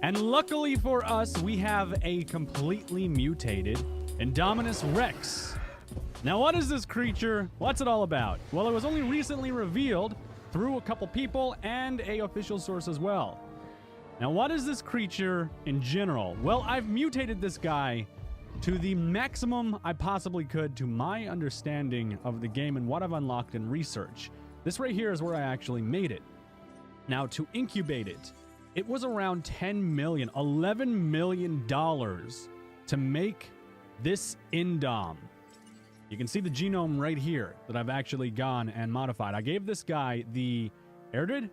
And luckily for us, we have a completely mutated Indominus Rex. Now, what is this creature? What's it all about? Well, it was only recently revealed through a couple people and a official source as well. Now, what is this creature in general? Well, I've mutated this guy to the maximum I possibly could to my understanding of the game and what I've unlocked in research. This right here is where I actually made it. Now, to incubate it, it was around $11 million to make this Indom. You can see the genome right here that I've actually gone and modified. I gave this guy the arid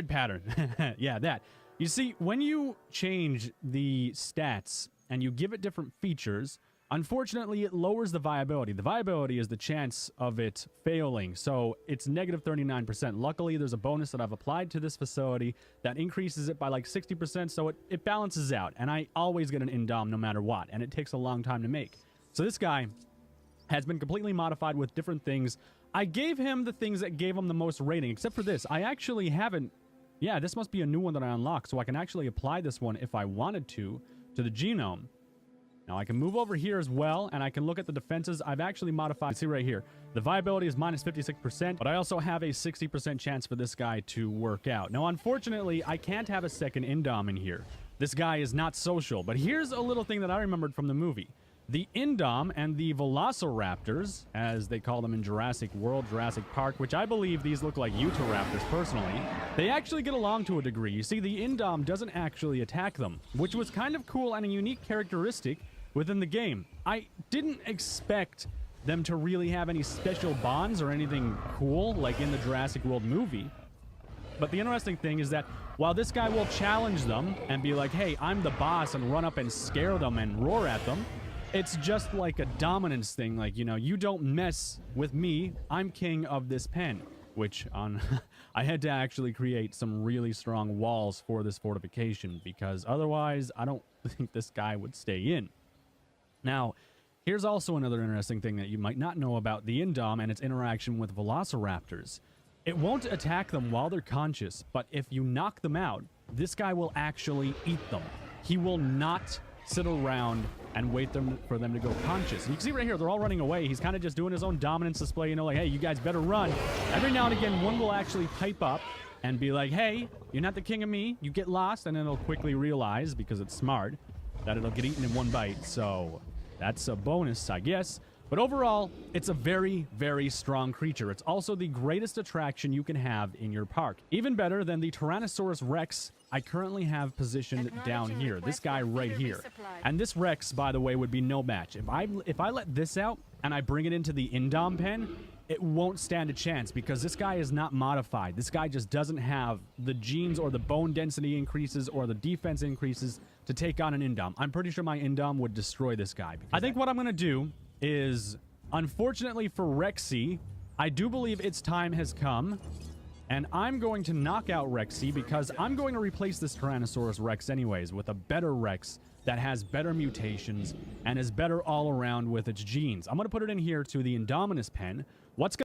pattern. Yeah, that. You see, when you change the stats and you give it different features, unfortunately, it lowers the viability. The viability is the chance of it failing, so it's negative 39%. Luckily, there's a bonus that I've applied to this facility that increases it by like 60%, so it balances out, and I always get an Indom no matter what, and it takes a long time to make. So this guy has been completely modified with different things. I gave him the things that gave him the most rating, except for this. I actually haven't... Yeah, this must be a new one that I unlocked, so I can actually apply this one if I wanted to the genome. Now, I can move over here as well, and I can look at the defenses. I've actually modified... See right here. The viability is minus 56%, but I also have a 60% chance for this guy to work out. Now, unfortunately, I can't have a second Indom in here. This guy is not social, but here's a little thing that I remembered from the movie. The Indom and the Velociraptors, as they call them in Jurassic World, Jurassic Park, which I believe these look like Utahraptors personally, they actually get along to a degree. You see, the Indom doesn't actually attack them, which was kind of cool and a unique characteristic within the game. I didn't expect them to really have any special bonds or anything cool like in the Jurassic World movie. But the interesting thing is that while this guy will challenge them and be like, hey, I'm the boss, and run up and scare them and roar at them, it's just like a dominance thing, like, you know, you don't mess with me, I'm king of this pen. Which, I had to actually create some really strong walls for this fortification, because otherwise, I don't think this guy would stay in. Now, here's also another interesting thing that you might not know about the Indom and its interaction with Velociraptors. It won't attack them while they're conscious, but if you knock them out, this guy will actually eat them. He will not sit around and wait for them to go conscious. And you can see right here, they're all running away. He's kind of just doing his own dominance display, you know, like, hey, you guys better run. Every now and again, one will actually pipe up and be like, hey, you're not the king of me. You get lost, and then it'll quickly realize, because it's smart, that it'll get eaten in one bite. So that's a bonus, I guess. But overall, it's a very, very strong creature. It's also the greatest attraction you can have in your park. Even better than the Tyrannosaurus Rex I currently have positioned down here. This guy right here. And this Rex, by the way, would be no match. If I let this out and I bring it into the Indom pen, it won't stand a chance, because this guy is not modified. This guy just doesn't have the genes or the bone density increases or the defense increases to take on an Indom. I'm pretty sure my Indom would destroy this guy. I think what I'm going to do is, unfortunately for Rexy, I do believe its time has come, and I'm going to knock out Rexy, because I'm going to replace this Tyrannosaurus Rex anyways with a better Rex that has better mutations and is better all around with its genes. I'm going to put it in here to the Indominus pen. What's going